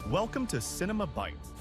Welcome to Cinema Bites,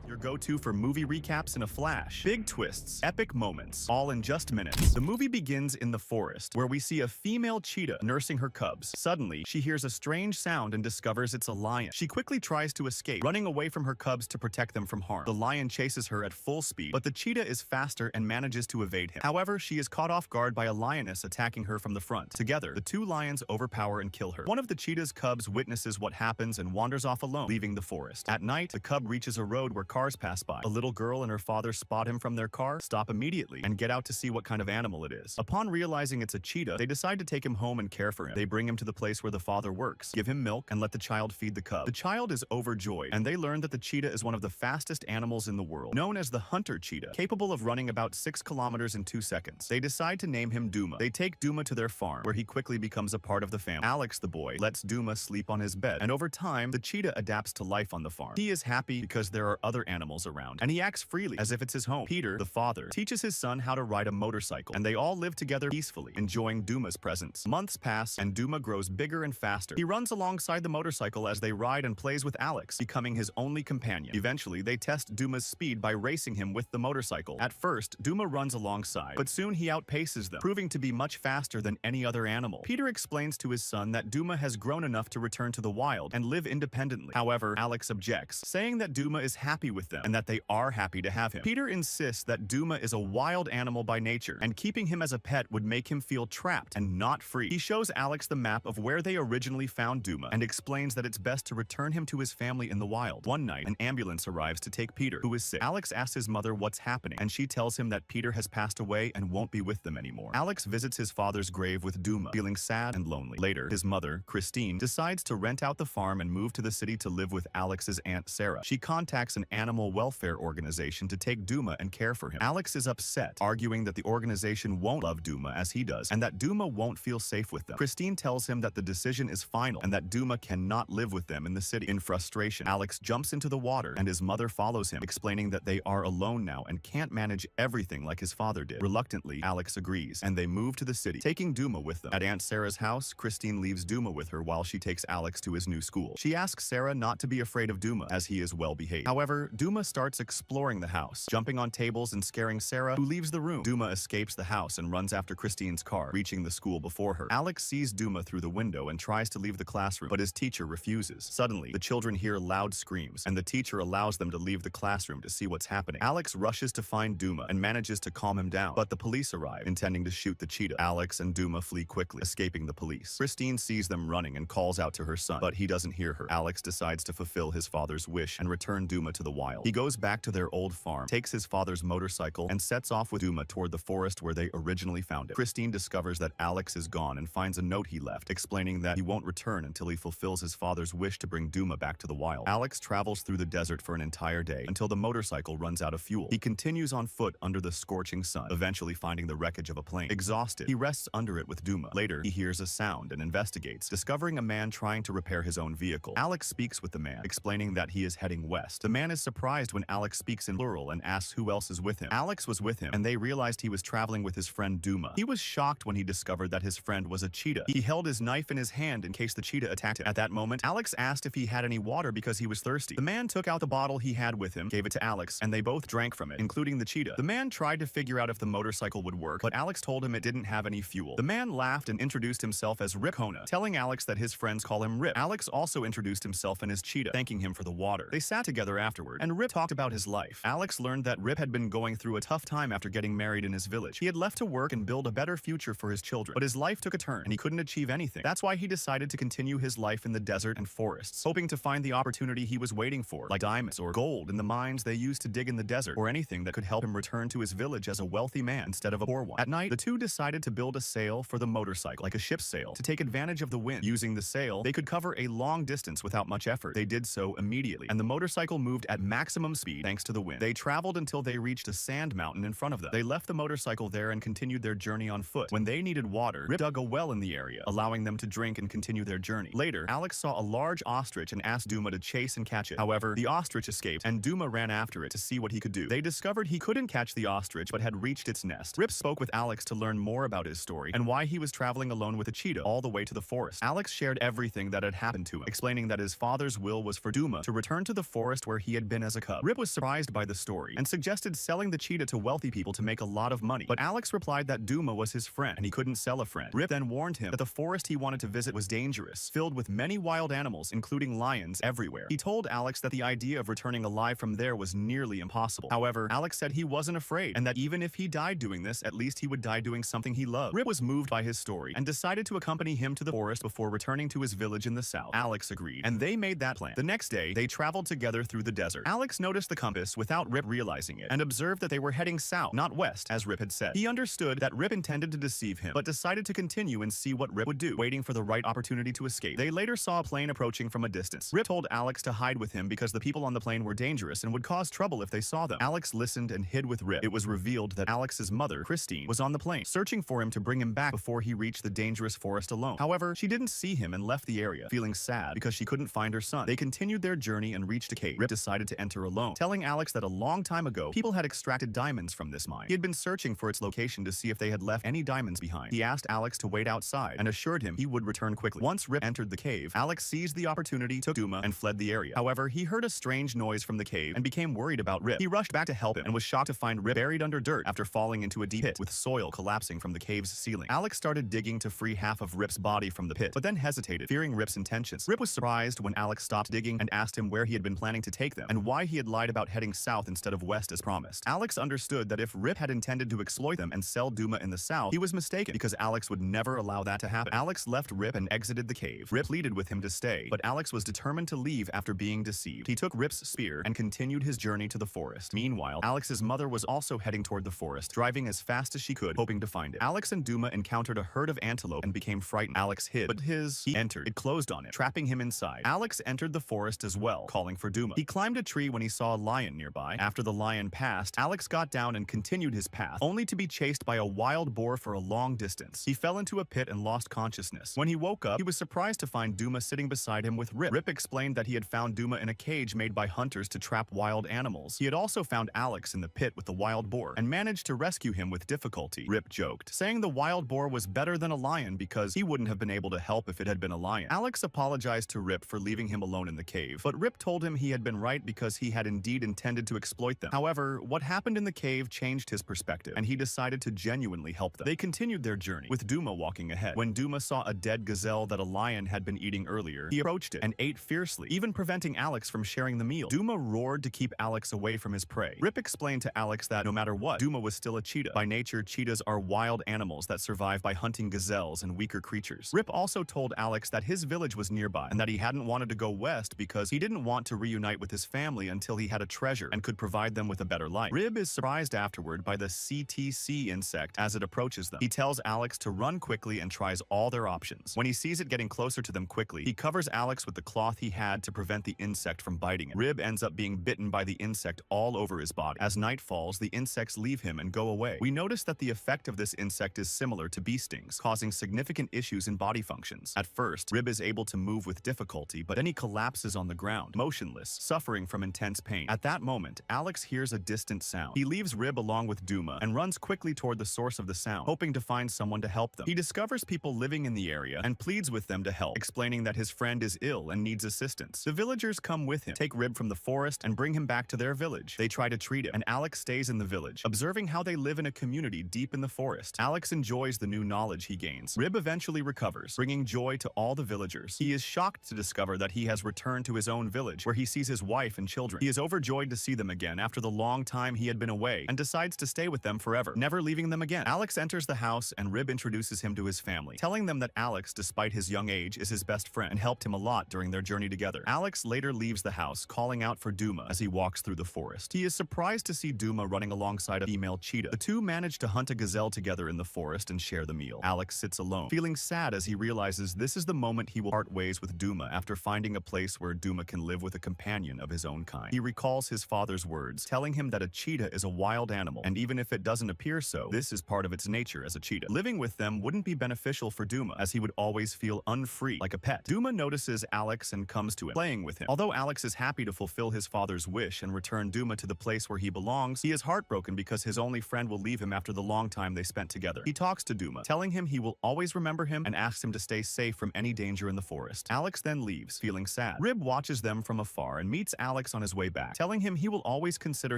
your go-to for movie recaps in a flash. Big twists, epic moments, all in just minutes. The movie begins in the forest, where we see a female cheetah nursing her cubs. Suddenly, she hears a strange sound and discovers it's a lion. She quickly tries to escape, running away from her cubs to protect them from harm. The lion chases her at full speed, but the cheetah is faster and manages to evade him. However, she is caught off guard by a lioness attacking her from the front. Together, the two lions overpower and kill her. One of the cheetah's cubs witnesses what happens and wanders off alone, leaving the forest. At night, the cub reaches a road where cars pass by. A little girl and her father spot him from their car, stop immediately, and get out to see what kind of animal it is. Upon realizing it's a cheetah, they decide to take him home and care for him. They bring him to the place where the father works, give him milk, and let the child feed the cub. The child is overjoyed, and they learn that the cheetah is one of the fastest animals in the world, known as the hunter cheetah, capable of running about 6 kilometers in 2 seconds. They decide to name him Duma. They take Duma to their farm, where he quickly becomes a part of the family. Alex, the boy, lets Duma sleep on his bed, and over time, the cheetah adapts to life on the farm. He is happy because there are other animals around, and he acts freely as if it's his home. Peter, the father, teaches his son how to ride a motorcycle, and they all live together peacefully, enjoying Duma's presence. Months pass, and Duma grows bigger and faster. He runs alongside the motorcycle as they ride and plays with Alex, becoming his only companion. Eventually, they test Duma's speed by racing him with the motorcycle. At first, Duma runs alongside, but soon he outpaces them, proving to be much faster than any other animal. Peter explains to his son that Duma has grown enough to return to the wild and live independently. However, Alex objects, saying that Duma is happy with them and that they are happy to have him. Peter insists that Duma is a wild animal by nature, and keeping him as a pet would make him feel trapped and not free. He shows Alex the map of where they originally found Duma and explains that it's best to return him to his family in the wild. One night, an ambulance arrives to take Peter, who is sick. Alex asks his mother what's happening, and she tells him that Peter has passed away and won't be with them anymore. Alex visits his father's grave with Duma, feeling sad and lonely. Later, his mother, Christine, decides to rent out the farm and move to the city to live with Alex's aunt Sarah. She contacts an animal welfare organization to take Duma and care for him. Alex is upset, arguing that the organization won't love Duma as he does, and that Duma won't feel safe with them. Christine tells him that the decision is final and that Duma cannot live with them in the city. In frustration, Alex jumps into the water and his mother follows him, explaining that they are alone now and can't manage everything like his father did. Reluctantly, Alex agrees, and they move to the city, taking Duma with them. At Aunt Sarah's house, Christine leaves Duma with her while she takes Alex to his new school. She asks Sarah not to be afraid of Duma, as he is well behaved. However, Duma starts exploring the house, jumping on tables and scaring Sarah, who leaves the room. Duma escapes the house and runs after Christine's car, reaching the school before her. Alex sees Duma through the window and tries to leave the classroom, but his teacher refuses. Suddenly, the children hear loud screams, and the teacher allows them to leave the classroom to see what's happening. Alex rushes to find Duma and manages to calm him down, but the police arrive, intending to shoot the cheetah. Alex and Duma flee quickly, escaping the police. Christine sees them running and calls out to her son, but he doesn't hear her. Alex decides to fulfill his father's wish and return Duma to the wild. He goes back to their old farm, takes his father's motorcycle, and sets off with Duma toward the forest where they originally found it. Christine discovers that Alex is gone and finds a note he left, explaining that he won't return until he fulfills his father's wish to bring Duma back to the wild. Alex travels through the desert for an entire day until the motorcycle runs out of fuel. He continues on foot under the scorching sun, eventually finding the wreckage of a plane. Exhausted, he rests under it with Duma. Later, he hears a sound and investigates, discovering a man trying to repair his own vehicle. Alex speaks with the man, explaining that he is heading west. The man is surprised when Alex speaks in plural and asks who else is with him. Alex was with him, and they realized he was traveling with his friend Duma. He was shocked when he discovered that his friend was a cheetah. He held his knife in his hand in case the cheetah attacked him. At that moment, Alex asked if he had any water because he was thirsty. The man took out the bottle he had with him, gave it to Alex, and they both drank from it, including the cheetah. The man tried to figure out if the motorcycle would work, but Alex told him it didn't have any fuel. The man laughed and introduced himself as Rip Kona, telling Alex that his friends call him Rip. Alex also introduced himself and his cheetah, thanking him for the water. They sat together afterward, and Rip talked about his life. Alex learned that Rip had been going through a tough time after getting married in his village. He had left to work and build a better future for his children, but his life took a turn and he couldn't achieve anything. That's why he decided to continue his life in the desert and forests, hoping to find the opportunity he was waiting for, like diamonds or gold in the mines they used to dig in the desert, or anything that could help him return to his village as a wealthy man instead of a poor one. At night, the two decided to build a sail for the motorcycle, like a ship's sail, to take advantage of the wind. Using the sail, they could cover a long distance without much effort. They did so immediately, and the motorcycle moved at maximum speed thanks to the wind. They traveled until they reached a sand mountain in front of them. They left the motorcycle there and continued their journey on foot. When they needed water, Rip dug a well in the area, allowing them to drink and continue their journey. Later, Alex saw a large ostrich and asked Duma to chase and catch it. However, the ostrich escaped, and Duma ran after it to see what he could do. They discovered he couldn't catch the ostrich but had reached its nest. Rip spoke with Alex to learn more about his story and why he was traveling alone with a cheetah all the way to the forest. Alex shared everything that had happened to him, explaining that his father's will was for Duma to return to the forest where he had been as a cub. Rip was surprised by the story and suggested selling the cheetah to wealthy people to make a lot of money, but Alex replied that Duma was his friend and he couldn't sell a friend. Rip then warned him that the forest he wanted to visit was dangerous, filled with many wild animals, including lions, everywhere. He told Alex that the idea of returning alive from there was nearly impossible. However, Alex said he wasn't afraid, and that even if he died doing this, at least he would die doing something he loved. Rip was moved by his story and decided to accompany him to the forest before returning to his village in the south. Alex agreed, and they made that plan. The next day, they traveled together through the desert. Alex noticed the compass without Rip realizing it, and observed that they were heading south, not west, as Rip had said. He understood that Rip intended to deceive him, but decided to continue and see what Rip would do, waiting for the right opportunity to escape. They later saw a plane approaching from a distance. Rip told Alex to hide with him because the people on the plane were dangerous and would cause trouble if they saw them. Alex listened and hid with Rip. It was revealed that Alex's mother, Christine, was on the plane, searching for him to bring him back before he reached the dangerous forest alone. However, she didn't see him and left the area, feeling sad because she couldn't find her son. They continued their journey and reached a cave. Rip decided to enter alone, telling Alex that a long time ago, people had extracted diamonds from this mine. He had been searching for its location to see if they had left any diamonds behind. He asked Alex to wait outside and assured him he would return quickly. Once Rip entered the cave, Alex seized the opportunity, took Duma, and fled the area. However, he heard a strange noise from the cave and became worried about Rip. He rushed back to help him and was shocked to find Rip buried under dirt after falling into a deep pit with soil collapsing from the cave's ceiling. Alex started digging to free half of Rip's body from the pit, but then hesitated, fearing Rip's intentions. Rip was surprised when Alex stopped digging and asked him where he had been planning to take them and why he had lied about heading south instead of west as promised. Alex understood that if Rip had intended to exploit them and sell Duma in the south, he was mistaken because Alex would never allow that to happen. Alex left Rip and exited the cave. Rip pleaded with him to stay, but Alex was determined to leave after being deceived. He took Rip's spear and continued his journey to the forest. Meanwhile, Alex's mother was also heading toward the forest, driving as fast as she could, hoping to find it. Alex and Duma encountered a herd of antelope and became frightened. Alex hid, but he entered. It closed on him, trapping him inside. Alex entered the forest as well, calling for Duma. He climbed a tree when he saw a lion nearby. After the lion passed, Alex got down and continued his path, only to be chased by a wild boar for a long distance. He fell into a pit and lost consciousness. When he woke up, he was surprised to find Duma sitting beside him with Rip. Rip explained that he had found Duma in a cage made by hunters to trap wild animals. He had also found Alex in the pit with the wild boar and managed to rescue him with difficulty. Rip joked, saying the wild boar was better than a lion because he wouldn't have been able to help if it had been a lion. Alex apologized to Rip for leaving him alone in the cave, but Rip told him he had been right because he had indeed intended to exploit them. However, what happened in the cave changed his perspective, and he decided to genuinely help them. They continued their journey, with Duma walking ahead. When Duma saw a dead gazelle that a lion had been eating earlier, he approached it and ate fiercely, even preventing Alex from sharing the meal. Duma roared to keep Alex away from his prey. Rip explained to Alex that no matter what, Duma was still a cheetah. By nature, cheetahs are wild animals that survive by hunting gazelles and weaker creatures. Rip also told Alex that his village was nearby and that he hadn't wanted to go west because he didn't want to reunite with his family until he had a treasure and could provide them with a better life. Rip is surprised afterward by the CTC insect as it approaches them. He tells Alex to run quickly and tries all their options. When he sees it getting closer to them quickly, he covers Alex with the cloth he had to prevent the insect from biting it. Rip ends up being bitten by the insect all over his body. As night falls, the insects leave him and go away. We notice that the effect of this insect is similar to bee stings, causing significant issues in body functions. At first, Rip is able to move with difficulty, but then he collapses on the ground, motionless, suffering from intense pain. At that moment, Alex hears a distant sound. He leaves Rip along with Duma and runs quickly toward the source of the sound, hoping to find someone to help them. He discovers people living in the area and pleads with them to help, explaining that his friend is ill and needs assistance. The villagers come with him, take Rip from the forest, and bring him back to their village. They try to treat him, and Alex stays in the village, observing how they live in a community deep in the forest. Alex enjoys the new knowledge he gains. Rip eventually recovers, bringing joy to all the villagers. He is shocked to discover that he has returned to his own village, where he sees his wife and children. He is overjoyed to see them again after the long time he had been away, and decides to stay with them forever, never leaving them again. Alex enters the house, and Rip introduces him to his family, telling them that Alex, despite his young age, is his best friend and helped him a lot during their journey together. Alex later leaves the house, calling out for Duma as he walks through the forest. He is surprised to see Duma running alongside a female cheetah. The two manage to hunt a gazelle together in the forest and share the meal. Alex sits alone, feeling sad as he realizes this is the moment he will part ways with Duma after finding a place where Duma can live with a companion of his own kind. He recalls his father's words, telling him that a cheetah is a wild animal, and even if it doesn't appear so, this is part of its nature as a cheetah. Living with them wouldn't be beneficial for Duma, as he would always feel unfree, like a pet. Duma notices Alex and comes to him, playing with him. Although Alex is happy to fulfill his father's wish and return Duma to the place where he belongs, he is heartbroken because his only friend will leave him after the long time they spent together. He talks to Duma, telling him he will always remember him and asks him to stay safe from any danger in the forest. Alex then leaves, feeling sad. Rib watches them from afar and meets Alex on his way back, telling him he will always consider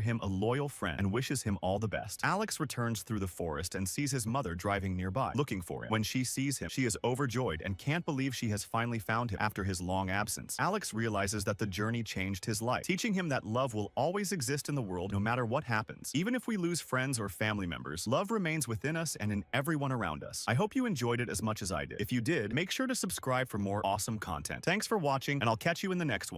him a loyal friend and wishes him all the best. Alex returns through the forest and sees his mother driving nearby, looking for him. When she sees him, she is overjoyed and can't believe she has finally found him after his long absence. Alex realizes that the journey changed his life, teaching him that love will always exist in the world no matter what happens. Even if we lose friends or family members, love remains within us and in everyone around us. I hope you enjoyed it as much as I did. If you did, make sure to subscribe for more awesome content. Thanks for watching, and I'll catch you in the next one.